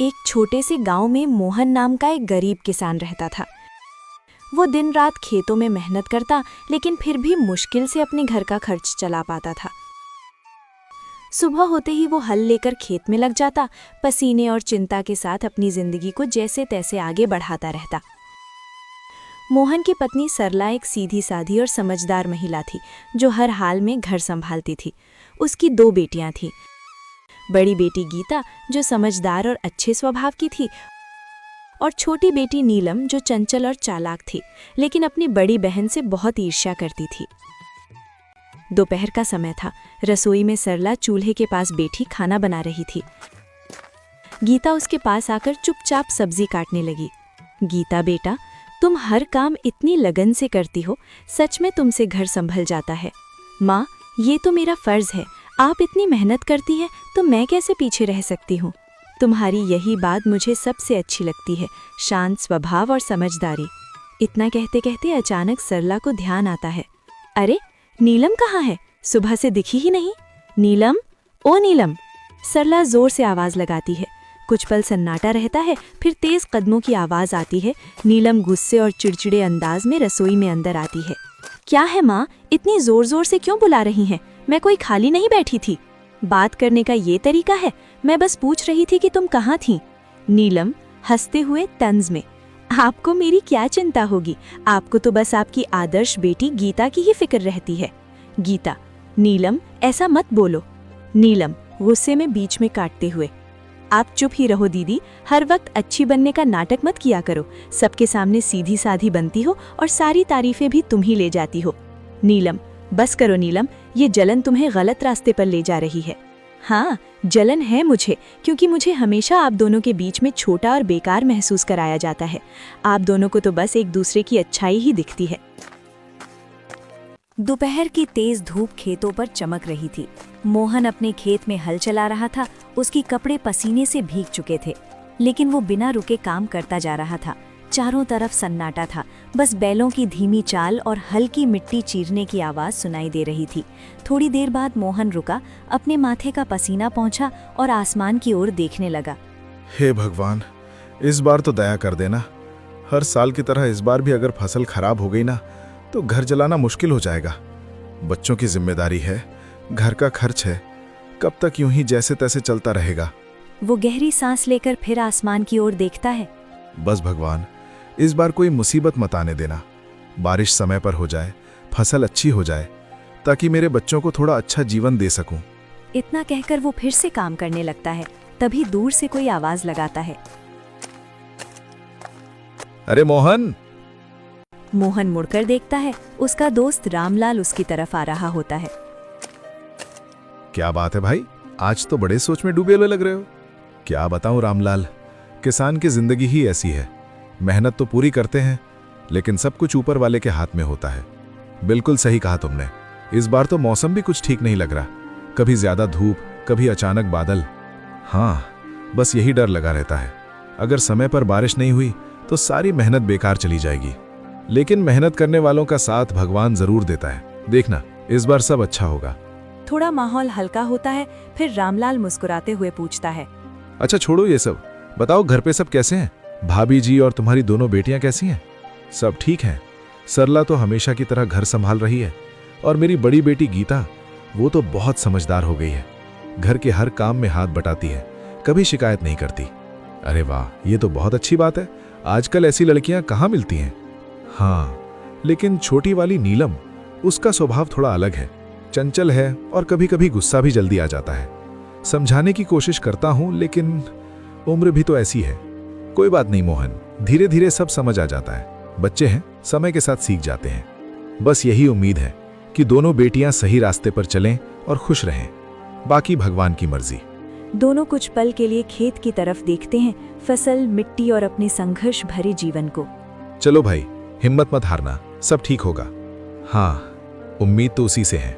एक छोटे से गांव में मोहन नाम का एक गरीब किसान रहता था। वो दिन रात खेतों में मेहनत करता, लेकिन फिर भी मुश्किल से अपने घर का खर्च चला पाता था। सुबह होते ही वो हल लेकर खेत में लग जाता, पसीने और चिंता के साथ अपनी जिंदगी को जैसे तैसे आगे बढ़ाता रहता। मोहन की पत्नी सरला एक सीधी साधी और समझदार महिला थी, जो हर हाल में घर संभालती थी। उसकी 2 बेटियां थीं। बड़ी बेटी गीता, जो समझदार और अच्छे स्वभाव की थी, और छोटी बेटी नीलम, जो चंचल और चालाक थी, लेकिन अपनी बड़ी बहन से बहुत ईर्ष्या करती थी। दोपहर का समय था। रसोई में सरला चूल्हे के पास बैठी खाना बना रही थी। गीता उसके पास आकर चुपचाप सब्जी काटने लगी। गीता बेटा, तुम हर काम इतनी लगन से करती हो, सच में तुमसे घर संभल जाता है। माँ, ये तो मेरा फर्ज है, आप इतनी मेहनत करती हैं तो मैं कैसे पीछे रह सकती हूँ। तुम्हारी यही बात मुझे सबसे अच्छी लगती है, शांत स्वभाव और समझदारी। इतना कहते कहते अचानक सरला को ध्यान आता है, अरे नीलम कहाँ है? सुबह से दिखी ही नहीं। नीलम, ओ नीलम! सरला जोर से आवाज लगाती है। कुछ पल सन्नाटा रहता है, फिर तेज कदमों की आवाज आती है। नीलम गुस्से और चिड़चिड़े अंदाज में रसोई में अंदर आती है। क्या है माँ, इतनी जोर जोर से क्यों बुला रही हैं? मैं कोई खाली नहीं बैठी थी। बात करने का ये तरीका है? मैं बस पूछ रही थी कि तुम कहाँ थीं। नीलम हंसते हुए तंज में, आपको मेरी क्या चिंता होगी, आपको तो बस आपकी आदर्श बेटी गीता की ही फिक्र रहती है। गीता, नीलम ऐसा मत बोलो। नीलम गुस्से में बीच में काटते हुए, आप चुप ही रहो दीदी, हर वक्त अच्छी बनने का नाटक मत किया करो। सबके सामने सीधी साधी बनती हो और सारी तारीफें भी तुम ही ले जाती हो। नीलम, बस करो नीलम, ये जलन तुम्हें गलत रास्ते पर ले जा रही है। हाँ, जलन है मुझे, क्योंकि मुझे हमेशा आप दोनों के बीच में छोटा और बेकार महसूस कराया जाता है। आप दोनों को तो बस एक दूसरे की अच्छाई ही दिखती है। दोपहर की तेज धूप खेतों पर चमक रही थी। मोहन अपने खेत में हल चला रहा था। उसके कपड़े पसीने से भीग चुके थे, लेकिन वो बिना रुके काम करता जा रहा था। चारों तरफ सन्नाटा था, बस बैलों की धीमी चाल और हल्की मिट्टी चीरने की आवाज सुनाई दे रही थी। थोड़ी देर बाद मोहन रुका, अपने माथे का पसीना पोंछा और आसमान की ओर देखने लगा। हे भगवान, इस बार तो दया कर देना। हर साल की तरह इस बार भी अगर फसल खराब हो गई ना, तो घर जलाना मुश्किल हो जाएगा। बच्चों की जिम्मेदारी है, घर का खर्च है, कब तक यूं ही जैसे तैसे चलता रहेगा। वो गहरी सांस लेकर फिर आसमान की ओर देखता है। बस भगवान, इस बार कोई मुसीबत मत आने देना। बारिश समय पर हो जाए, फसल अच्छी हो जाए, ताकि मेरे बच्चों को थोड़ा अच्छा जीवन दे सकूं। इतना कहकर वो फिर से काम करने लगता है। तभी दूर से कोई आवाज लगाता है, अरे मोहन! मोहन मुड़कर देखता है। उसका दोस्त रामलाल उसकी तरफ आ रहा होता है। क्या बात है भाई, आज तो बड़े सोच में डूबे हुए लग रहे हो। क्या बताऊं रामलाल, किसान की जिंदगी ही ऐसी है। मेहनत तो पूरी करते हैं, लेकिन सब कुछ ऊपर वाले के हाथ में होता है। बिल्कुल सही कहा तुमने। इस बार तो मौसम भी कुछ ठीक नहीं लग रहा, कभी ज्यादा धूप, कभी अचानक बादल। हाँ, बस यही डर लगा रहता है। अगर समय पर बारिश नहीं हुई तो सारी मेहनत बेकार चली जाएगी। लेकिन मेहनत करने वालों का साथ भगवान जरूर देता है। देखना, इस बार सब अच्छा होगा। थोड़ा माहौल हल्का होता है, फिर रामलाल मुस्कुराते हुए पूछता है, अच्छा छोड़ो ये सब, बताओ घर पे सब कैसे हैं? भाभी जी और तुम्हारी दोनों बेटियां कैसी हैं? सब ठीक हैं। सरला तो हमेशा की तरह घर संभाल रही है, और मेरी बड़ी बेटी गीता, वो तो बहुत समझदार हो गई है। घर के हर काम में हाथ बटाती है, कभी शिकायत नहीं करती। अरे वाह, ये तो बहुत अच्छी बात है। आजकल ऐसी लड़कियां कहाँ मिलती हैं। हाँ, लेकिन छोटी वाली नीलम, उसका स्वभाव थोड़ा अलग है, चंचल है और कभी कभी गुस्सा भी जल्दी आ जाता है। समझाने की कोशिश करता हूं, लेकिन उम्र भी तो ऐसी है। कोई बात नहीं मोहन, धीरे धीरे सब समझ आ जाता है। बच्चे हैं, समय के साथ सीख जाते हैं। बस यही उम्मीद है कि दोनों बेटियां सही रास्ते पर चलें और खुश रहें। बाकी भगवान की मर्जी। दोनों कुछ पल के लिए खेत की तरफ देखते हैं, फसल, मिट्टी और अपने संघर्ष भरे जीवन को। चलो भाई, हिम्मत मत हारना, सब ठीक होगा। हाँ, उम्मीद तो उसी से है।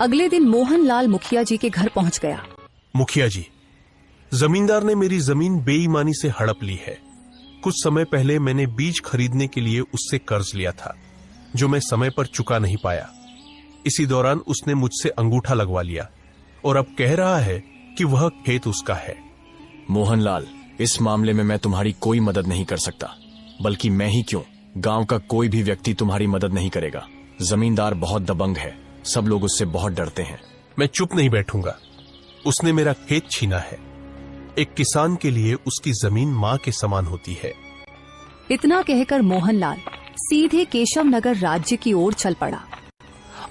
अगले दिन मोहन लाल मुखिया जी के घर पहुंच गया। मुखिया जी, जमींदार ने मेरी जमीन बेईमानी से हड़प ली है। कुछ समय पहले मैंने बीज खरीदने के लिए उससे कर्ज लिया था, जो मैं समय पर चुका नहीं पाया। इसी दौरान उसने मुझसे अंगूठा लगवा लिया और अब कह रहा है कि वह खेत उसका है। मोहनलाल, इस मामले में मैं तुम्हारी कोई मदद नहीं कर सकता, बल्कि मैं ही क्यों, गांव का कोई भी व्यक्ति तुम्हारी मदद नहीं करेगा। जमींदार बहुत दबंग है, सब लोग उससे बहुत डरते हैं। मैं चुप नहीं बैठूंगा। उसने मेरा खेत छीना है। एक किसान के लिए उसकी जमीन मां के समान होती है। इतना कहकर मोहनलाल सीधे केशव नगर राज्य की ओर चल पड़ा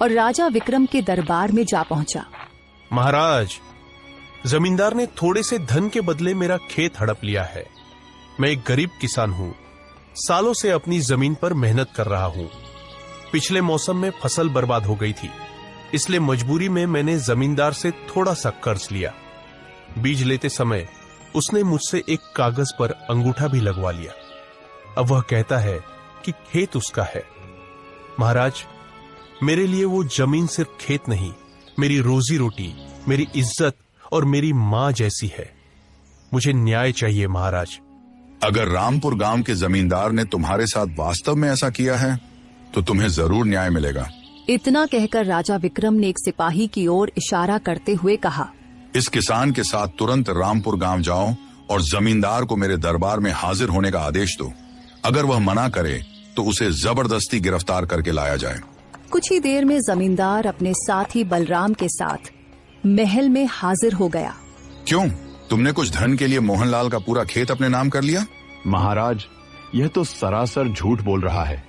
और राजा विक्रम के दरबार में जा पहुंचा। महाराज, जमींदार ने थोड़े से धन के बदले मेरा खेत हड़प लिया है। मैं एक गरीब किसान हूं, सालों से अपनी जमीन पर मेहनत कर रहा हूं। पिछले मौसम में फसल बर्बाद हो गई थी, इसलिए मजबूरी में मैंने जमींदार से थोड़ा सा कर्ज लिया। बीज लेते समय उसने मुझसे एक कागज पर अंगूठा भी लगवा लिया। अब वह कहता है कि खेत उसका है। महाराज, मेरे लिए वो जमीन सिर्फ खेत नहीं, मेरी रोजी रोटी, मेरी इज्जत और मेरी मां जैसी है। मुझे न्याय चाहिए महाराज। अगर रामपुर गांव के जमींदार ने तुम्हारे साथ वास्तव में ऐसा किया है तो तुम्हें जरूर न्याय मिलेगा। इतना कहकर राजा विक्रम ने एक सिपाही की ओर इशारा करते हुए कहा, इस किसान के साथ तुरंत रामपुर गांव जाओ और जमींदार को मेरे दरबार में हाजिर होने का आदेश दो। अगर वह मना करे तो उसे जबरदस्ती गिरफ्तार करके लाया जाए। कुछ ही देर में जमींदार अपने साथी बलराम के साथ महल में हाजिर हो गया। क्यों, तुमने कुछ धन के लिए मोहनलाल का पूरा खेत अपने नाम कर लिया? महाराज, यह तो सरासर झूठ बोल रहा है।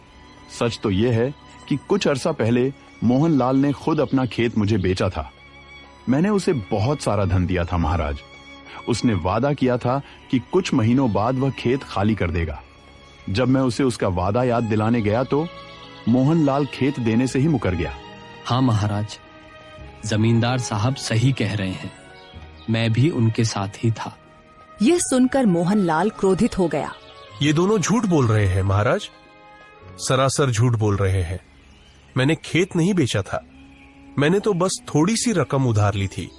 सच तो यह है कि कुछ अरसा पहले मोहनलाल ने खुद अपना खेत मुझे बेचा था। मैंने उसे बहुत सारा धन दिया था महाराज। उसने वादा किया था कि कुछ महीनों बाद वह खेत खाली कर देगा। जब मैं उसे उसका वादा याद दिलाने गया तो मोहनलाल खेत देने से ही मुकर गया। हाँ महाराज, जमींदार साहब सही कह रहे हैं, मैं भी उनके साथ ही था। यह सुनकर मोहनलाल क्रोधित हो गया। ये दोनों झूठ बोल रहे हैं महाराज, सरासर झूठ बोल रहे हैं। मैंने खेत नहीं बेचा था, मैंने तो बस थोड़ी सी रकम उधार ली थी,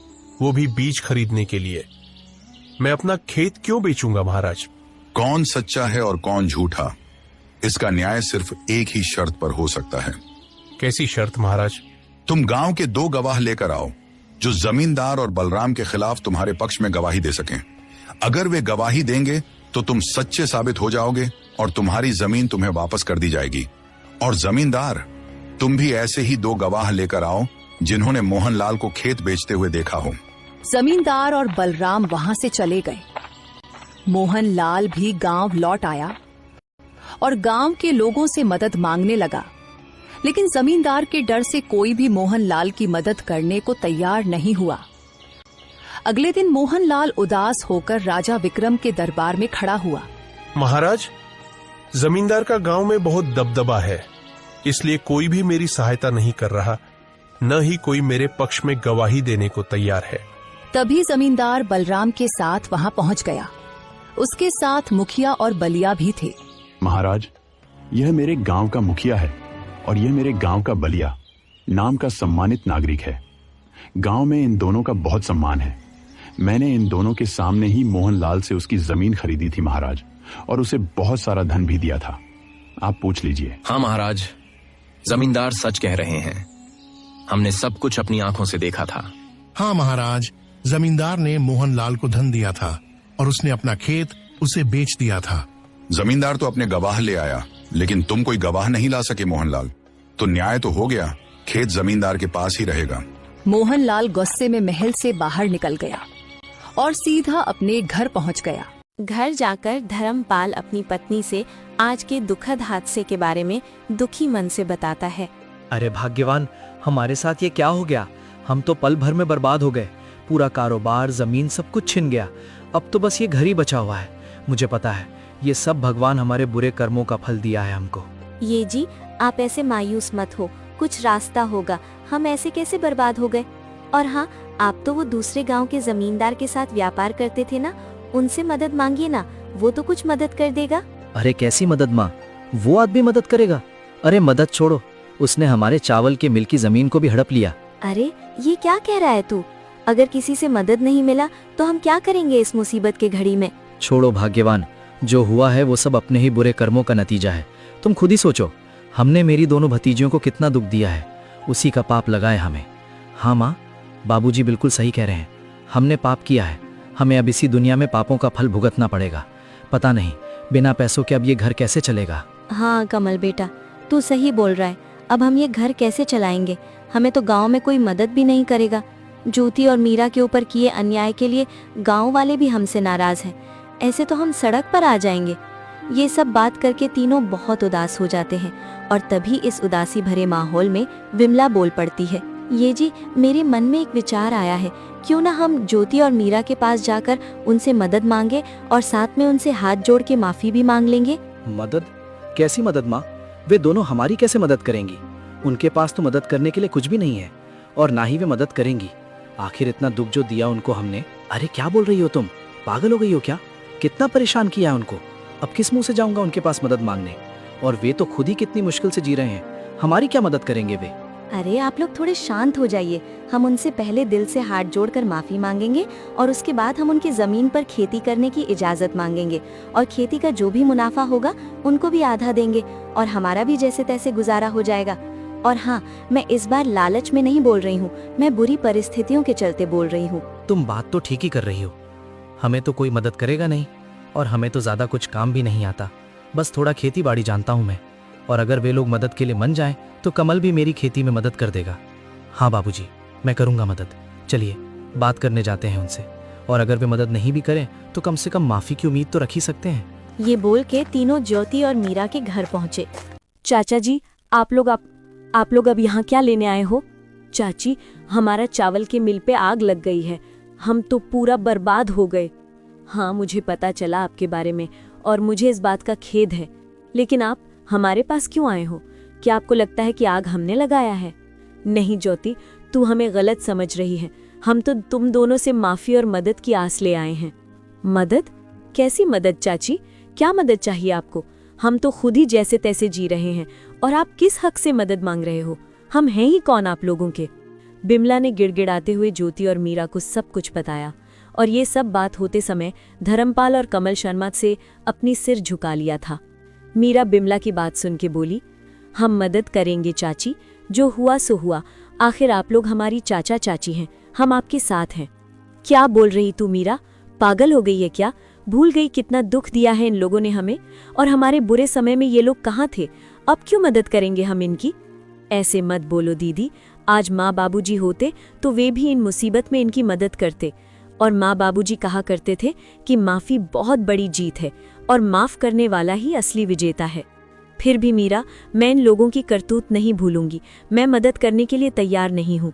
वो भी बीज खरीदने के लिए। मैं अपना खेत क्यों बेचूंगा महाराज? कौन सच्चा है और कौन झूठा, इसका न्याय सिर्फ एक ही शर्त पर हो सकता है। कैसी शर्त महाराज? तुम गांव के 2 गवाह लेकर आओ जो जमींदार और बलराम के खिलाफ तुम्हारे पक्ष में गवाही दे सकें। अगर वे गवाही देंगे तो तुम सच्चे साबित हो जाओगे और तुम्हारी जमीन तुम्हें वापस कर दी जाएगी। और जमींदार, तुम भी ऐसे ही 2 गवाह लेकर आओ जिन्होंने मोहनलाल को खेत बेचते हुए देखा हो। जमींदार और बलराम वहां से चले गए। मोहनलाल भी गांव लौट आया और गांव के लोगों से मदद मांगने लगा, लेकिन जमींदार के डर से कोई भी मोहनलाल की मदद करने को तैयार नहीं हुआ। अगले दिन मोहनलाल उदास होकर राजा विक्रम के दरबार में खड़ा हुआ। महाराज, जमींदार का गांव में बहुत दबदबा है, इसलिए कोई भी मेरी सहायता नहीं कर रहा, न ही कोई मेरे पक्ष में गवाही देने को तैयार है। तभी जमींदार बलराम के साथ वहां पहुंच गया। उसके साथ मुखिया और बलिया भी थे। महाराज, यह मेरे गांव का मुखिया है और यह मेरे गांव का बलिया नाम का सम्मानित नागरिक है। गांव में इन दोनों का बहुत सम्मान है। मैंने इन दोनों के सामने ही मोहनलाल से उसकी जमीन खरीदी थी महाराज, और उसे बहुत सारा धन भी दिया था। आप पूछ लीजिए। हाँ महाराज, जमींदार सच कह रहे हैं, हमने सब कुछ अपनी आंखों से देखा था। हाँ महाराज, जमींदार ने मोहनलाल को धन दिया था और उसने अपना खेत उसे बेच दिया था। जमींदार तो अपने गवाह ले आया, लेकिन तुम कोई गवाह नहीं ला सके मोहनलाल, तो न्याय तो हो गया, खेत जमींदार के पास ही रहेगा। मोहनलाल गुस्से में महल से बाहर निकल गया और सीधा अपने घर पहुंच गया। घर जाकर धर्मपाल अपनी पत्नी से आज के दुखद हादसे के बारे में दुखी मन से बताता है। अरे भाग्यवान, हमारे साथ ये क्या हो गया? हम तो पल भर में बर्बाद हो गए। पूरा कारोबार, जमीन, सब कुछ छिन गया। अब तो बस ये घर ही बचा हुआ है। मुझे पता है ये सब भगवान हमारे बुरे कर्मों का फल दिया है हमको। ये जी, आप ऐसे मायूस मत हो, कुछ रास्ता होगा। हम ऐसे कैसे बर्बाद हो गए? और हाँ, आप तो वो दूसरे गांव के जमींदार के साथ व्यापार करते थे ना, उनसे मदद मांगिए ना, वो तो कुछ मदद कर देगा। अरे कैसी मदद माँ, वो आदमी मदद करेगा? अरे मदद छोड़ो, उसने हमारे चावल के मिल की जमीन को भी हड़प लिया। अरे ये क्या कह रहा है तू? अगर किसी से मदद नहीं मिला तो हम क्या करेंगे इस मुसीबत के घड़ी में? छोड़ो भाग्यवान, जो हुआ है वो सब अपने ही बुरे कर्मों का नतीजा है। तुम खुद ही सोचो, हमने मेरी दोनों भतीजियों को कितना दुख दिया है, उसी का पाप लगाए हमें। हाँ माँ, बाबूजी बिल्कुल सही कह रहे हैं, हमने पाप किया है, हमें अब इसी दुनिया में पापों का फल भुगतना पड़ेगा। पता नहीं बिना पैसों के अब ये घर कैसे चलेगा। हाँ कमल बेटा, तू सही बोल रहा है। अब हम ये घर कैसे चलाएंगे? हमें तो गांव में कोई मदद भी नहीं करेगा। ज्योति और मीरा के ऊपर किए अन्याय के लिए गांव वाले भी हमसे नाराज हैं। ऐसे तो हम सड़क पर आ जाएंगे। ये सब बात करके तीनों बहुत उदास हो जाते हैं और तभी इस उदासी भरे माहौल में विमला बोल पड़ती है। ये जी, मेरे मन में एक विचार आया है, क्यों ना हम ज्योति और मीरा के पास जाकर उनसे मदद मांगे और साथ में उनसे हाथ जोड़ के माफी भी मांग लेंगे। मदद? कैसी मदद माँ? वे दोनों हमारी कैसे मदद करेंगी? उनके पास तो मदद करने के लिए कुछ भी नहीं है और ना ही वे मदद करेंगी। आखिर इतना दुख जो दिया उनको हमने। अरे क्या बोल रही हो तुम? पागल हो गई हो क्या? कितना परेशान किया है उनको। अब किस मुंह से जाऊंगा उनके पास मदद मांगने? और वे तो खुद ही कितनी मुश्किल से जी रहे हैं, हमारी क्या मदद करेंगे वे? अरे आप लोग थोड़े शांत हो जाइए। हम उनसे पहले दिल से हाथ जोड़कर माफी मांगेंगे और उसके बाद हम उनकी जमीन पर खेती करने की इजाजत मांगेंगे और खेती का जो भी मुनाफा होगा उनको भी आधा देंगे और हमारा भी जैसे तैसे गुजारा हो जाएगा। और हाँ, मैं इस बार लालच में नहीं बोल रही हूँ, मैं बुरी परिस्थितियों के चलते बोल रही हूँ। तुम बात तो ठीक ही कर रही हो। हमें तो कोई मदद करेगा नहीं और हमें तो ज्यादा कुछ काम भी नहीं आता, बस थोड़ा खेती बाड़ी जानता हूँ मैं। और अगर वे लोग मदद के लिए मन जाएं तो कमल भी मेरी खेती में मदद कर देगा। हाँ बाबूजी, मैं करूँगा मदद। चलिए बात करने जाते हैं उनसे, और अगर वे मदद नहीं भी करें तो कम से कम माफी की उम्मीद तो रख ही सकते हैं। ये बोल के तीनों ज्योति और मीरा के घर पहुँचे। चाचा जी, आप लोग अब यहाँ क्या लेने आए हो? चाची, हमारा चावल के मिल पे आग लग गई है, हम तो पूरा बर्बाद हो गए। हाँ, मुझे पता चला आपके बारे में और मुझे इस बात का खेद है, लेकिन आप हमारे पास क्यों आए हो? क्या आपको लगता है कि आग हमने लगाया है? नहीं ज्योति, तू हमें गलत समझ रही है। हम तो तुम दोनों से माफी और मदद की आस ले आए हैं। मदद? कैसी मदद चाची? क्या मदद चाहिए आपको? हम तो खुद ही जैसे तैसे जी रहे हैं और आप किस हक से मदद मांग रहे हो? हम हैं ही कौन आप लोगों के? बिमला ने गिड़गिड़ाते हुए ज्योति और मीरा को सब कुछ बताया और ये सब बात होते समय धर्मपाल और कमल शर्मा से अपनी सिर झुका लिया था। मीरा बिमला की बात सुन के बोली, हम मदद करेंगे चाची, जो हुआ सो हुआ। आखिर आप लोग हमारी चाचा चाची हैं, हम आपके साथ हैं। क्या बोल रही तू मीरा? पागल हो गई है क्या? भूल गई कितना दुख दिया है इन लोगों ने हमें, और हमारे बुरे समय में ये लोग कहाँ थे? अब क्यों मदद करेंगे हम इनकी? ऐसे मत बोलो दीदी, आज माँ बाबूजी होते तो वे भी इन मुसीबत में इनकी मदद करते। और माँ बाबूजी कहा करते थे कि माफ़ी बहुत बड़ी जीत है और माफ़ करने वाला ही असली विजेता है। फिर भी मीरा, मैं इन लोगों की करतूत नहीं भूलूंगी। मैं मदद करने के लिए तैयार नहीं हूँ।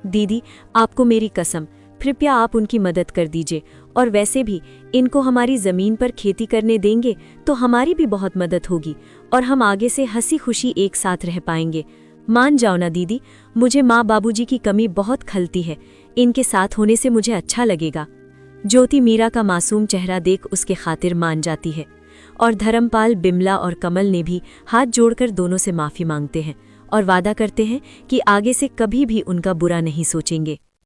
दीदी, आपको मेरी कसम, कृपया आप उनकी मदद कर दीजिए। और वैसे भी इनको हमारी ज़मीन पर खेती करने देंगे तो हमारी भी बहुत मदद होगी और हम आगे से हंसी खुशी एक साथ रह पाएंगे। मान जाओ ना दीदी, मुझे माँ बाबूजी की कमी बहुत खलती है। इनके साथ होने से मुझे अच्छा लगेगा। ज्योति मीरा का मासूम चेहरा देख उसके खातिर मान जाती है और धर्मपाल, बिमला और कमल ने भी हाथ जोड़कर दोनों से माफ़ी मांगते हैं और वादा करते हैं कि आगे से कभी भी उनका बुरा नहीं सोचेंगे।